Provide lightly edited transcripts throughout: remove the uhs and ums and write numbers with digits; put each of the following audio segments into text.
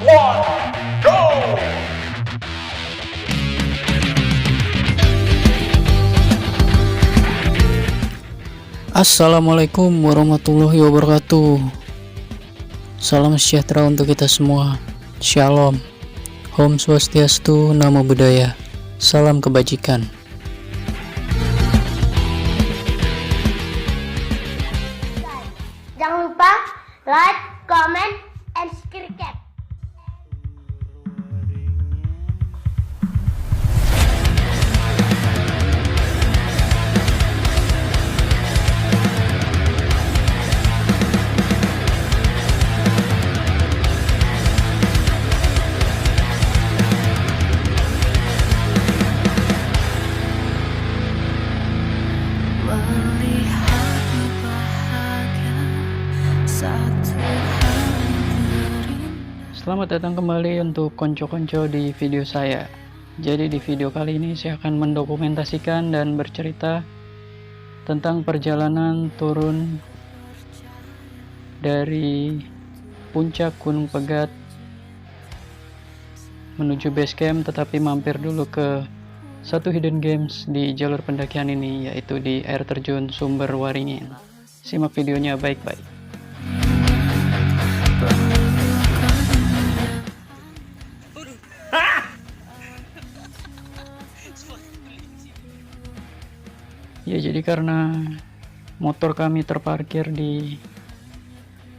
one, go! Assalamualaikum warahmatullahi wabarakatuh. Salam sejahtera untuk kita semua. Shalom. Om Swastiastu, Namo Buddhaya. Salam kebajikan. Jangan lupa like, comment, and subscribe. Melihatmu bahagia satu hari terindah. Selamat datang kembali untuk konco-konco di video saya. Jadi di video kali ini saya akan mendokumentasikan dan bercerita tentang perjalanan turun dari puncak Gunung Pegat menuju base camp, tetapi mampir dulu ke satu hidden games di jalur pendakian ini, yaitu di air terjun Sumber Waringin. Simak videonya baik-baik. Ya, jadi karena motor kami terparkir di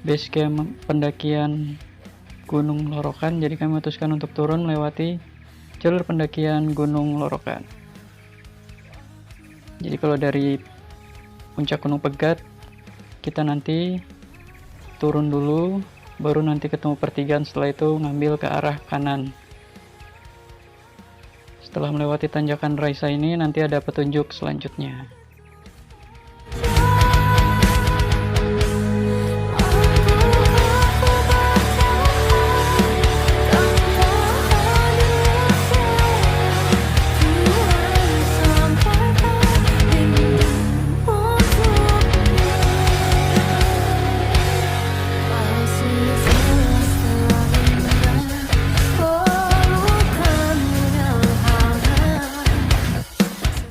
base camp pendakian Gunung Lorokan, jadi kami memutuskan untuk turun melewati jalur pendakian Gunung Lorokan. Jadi kalau dari puncak Gunung Pegat, kita nanti turun dulu, baru nanti ketemu pertigaan, setelah itu ngambil ke arah kanan. Setelah melewati tanjakan Raisa ini, nanti ada petunjuk selanjutnya.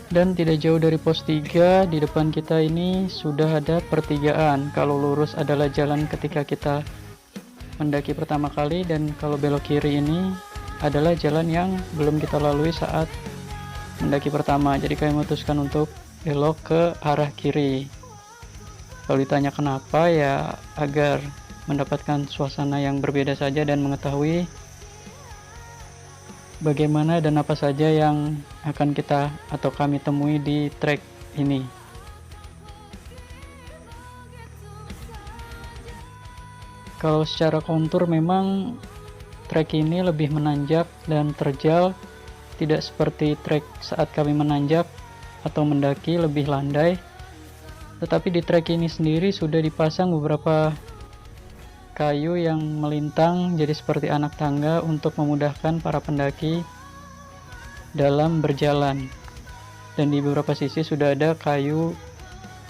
Dan tidak jauh dari pos 3, di depan kita ini sudah ada pertigaan. Kalau lurus adalah jalan ketika kita mendaki pertama kali, dan kalau belok kiri ini adalah jalan yang belum kita lalui saat mendaki pertama. Jadi kami memutuskan untuk belok ke arah kiri. Kalau ditanya kenapa, ya agar mendapatkan suasana yang berbeda saja dan mengetahui bagaimana dan apa saja yang akan kita atau kami temui di trek ini. Kalau secara kontur memang trek ini lebih menanjak dan terjal, tidak seperti trek saat kami menanjak atau mendaki lebih landai. Tetapi di trek ini sendiri sudah dipasang beberapa kayu yang melintang jadi seperti anak tangga untuk memudahkan para pendaki dalam berjalan. Dan di beberapa sisi sudah ada kayu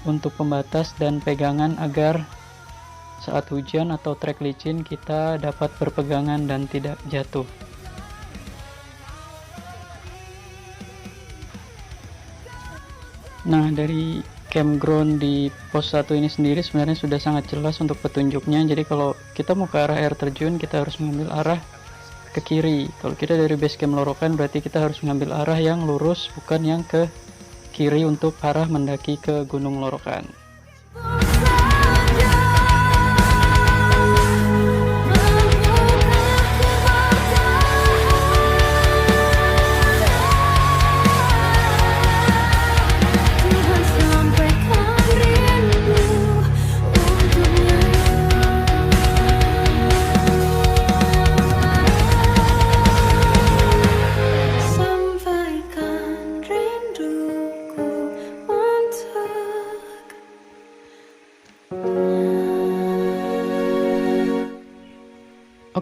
untuk pembatas dan pegangan agar saat hujan atau trek licin kita dapat berpegangan dan tidak jatuh. Nah, dari campground di pos 1 ini sendiri sebenarnya sudah sangat jelas untuk petunjuknya. Jadi kalau kita mau ke arah air terjun, kita harus mengambil arah ke kiri. Kalau kita dari base camp Lorokan, berarti kita harus mengambil arah yang lurus, bukan yang ke kiri untuk arah mendaki ke Gunung Lorokan.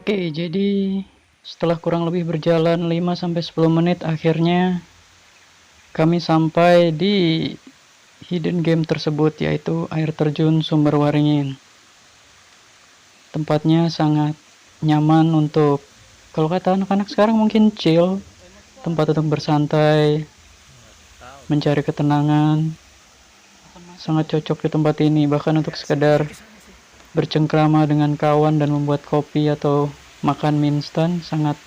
Oke, jadi setelah kurang lebih berjalan 5-10 menit, akhirnya kami sampai di hidden game tersebut, yaitu air terjun Sumber Waringin. Tempatnya sangat nyaman untuk, kalau kata anak-anak sekarang mungkin chill, tempat untuk bersantai, mencari ketenangan. Sangat cocok di tempat ini, bahkan untuk sekedar bercengkrama dengan kawan dan membuat kopi atau makan mie instan sangat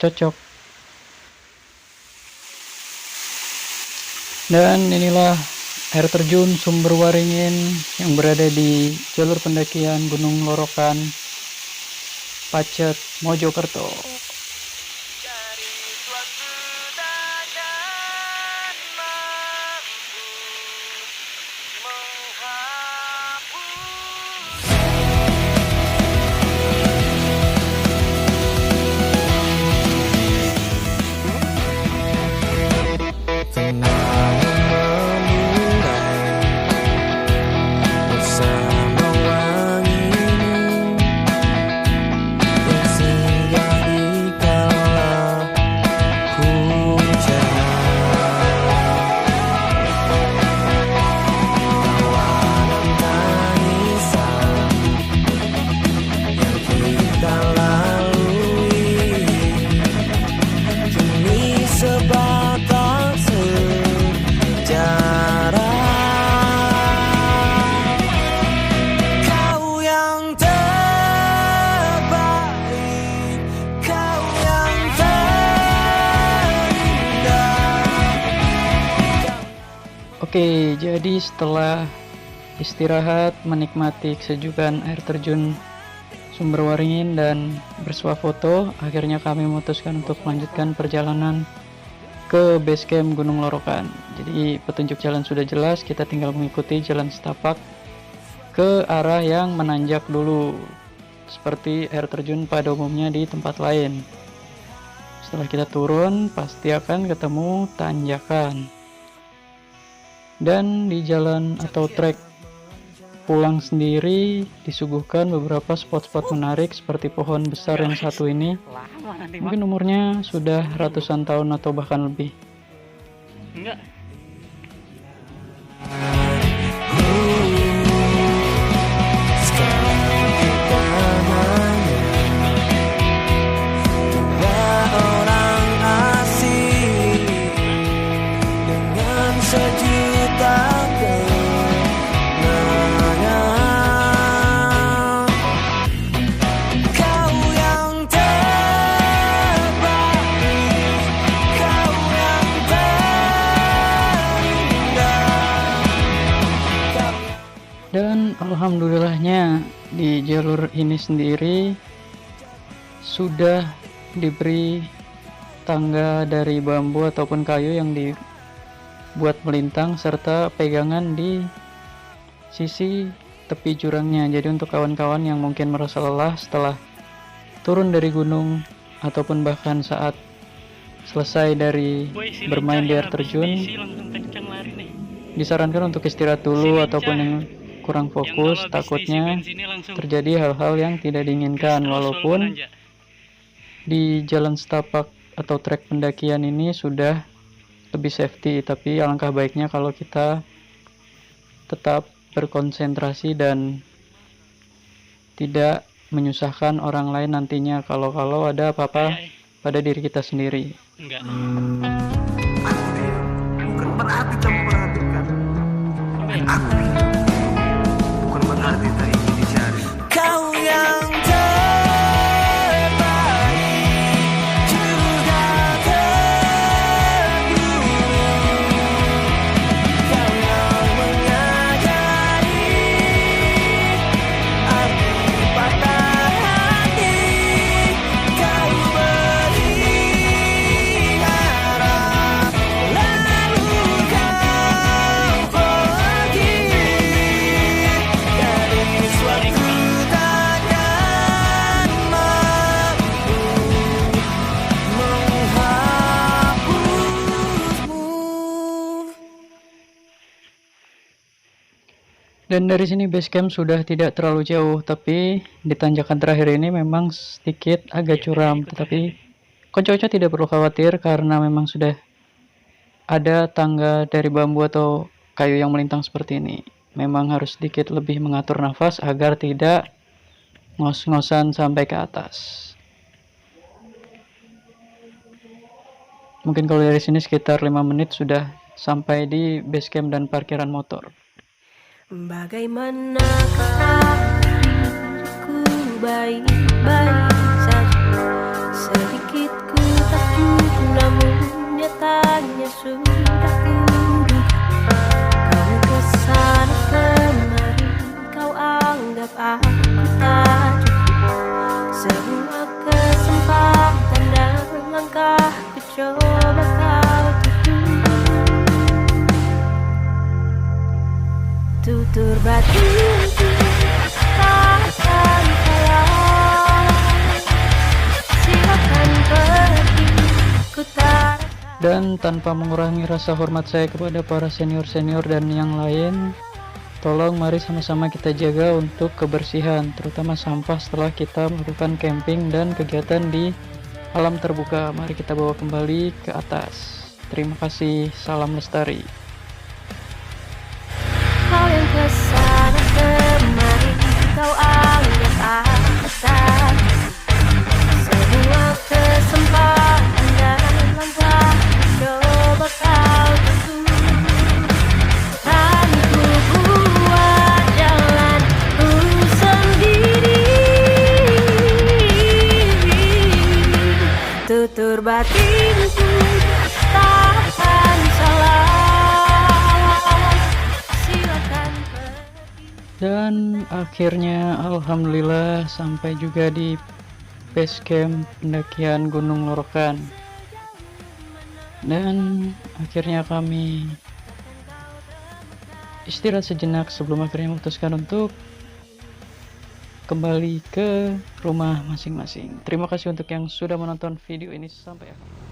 cocok. Dan inilah air terjun Sumber Waringin yang berada di jalur pendakian Gunung Lorokan, Pacet, Mojokerto. Oke, jadi setelah istirahat, menikmati kesejukan air terjun Sumber Waringin dan bersuah foto, akhirnya kami memutuskan untuk melanjutkan perjalanan ke base camp Gunung Lorokan. Jadi petunjuk jalan sudah jelas, kita tinggal mengikuti jalan setapak ke arah yang menanjak dulu, seperti air terjun pada umumnya di tempat lain. Setelah kita turun, pasti akan ketemu tanjakan. Dan di jalan atau trek pulang sendiri disuguhkan beberapa spot-spot menarik seperti pohon besar yang satu ini. Mungkin umurnya sudah ratusan tahun atau bahkan lebih. Enggak. Dan alhamdulillahnya di jalur ini sendiri sudah diberi tangga dari bambu ataupun kayu yang dibuat melintang serta pegangan di sisi tepi jurangnya. Jadi untuk kawan-kawan yang mungkin merasa lelah setelah turun dari gunung ataupun bahkan saat selesai dari bermain di air terjun, disarankan untuk istirahat dulu ataupun yang kurang fokus, takutnya terjadi hal-hal yang tidak diinginkan. Walaupun di jalan setapak atau trek pendakian ini sudah lebih safety, tapi alangkah baiknya kalau kita tetap berkonsentrasi dan tidak menyusahkan orang lain nantinya kalau ada apa-apa pada diri kita sendiri. Enggak. Bukan berarti kamu perhatikan. Aku ini bukan berarti tak ingin dicari. Kau yang terbaik juga terburuk. Kau yang mengajari arti patah hati. Kau beri harap, lalu kau pergi dari suatu takkan mampu menghapusmu. Dan dari sini base camp sudah tidak terlalu jauh, tapi di tanjakan terakhir ini memang sedikit agak curam, tetapi konco-konco tidak perlu khawatir karena memang sudah ada tangga dari bambu atau kayu yang melintang seperti ini. Memang harus sedikit lebih mengatur nafas agar tidak ngos-ngosan sampai ke atas. Mungkin kalau dari sini sekitar 5 menit sudah sampai di base camp dan parkiran motor. Bagaimanakah diriku baik-baik saja, sedikit ku takut namun nyatanya sudah kuduga. Kau kesana kemari, kau anggap aku tak cukup. Semua kesempatan dan langkah ku coba kau tutur batinku, takkan kalah. Silakan pergi, ku tak. Dan tanpa mengurangi rasa hormat saya kepada para senior-senior dan yang lain, tolong mari sama-sama kita jaga untuk kebersihan, terutama sampah setelah kita melakukan camping dan kegiatan di alam terbuka. Mari kita bawa kembali ke atas. Terima kasih, salam lestari. Kau yang kesana kemari, kau anggap aku tak. Semua kesempatan dan langkah coba kau tutup. Dan ku buat jalanku sendiri. Tutur batinku, takkan salah. Dan akhirnya alhamdulillah sampai juga di base camp pendakian Gunung Lorokan. Dan akhirnya kami istirahat sejenak sebelum akhirnya memutuskan untuk kembali ke rumah masing-masing. Terima kasih untuk yang sudah menonton video ini sampai akhir.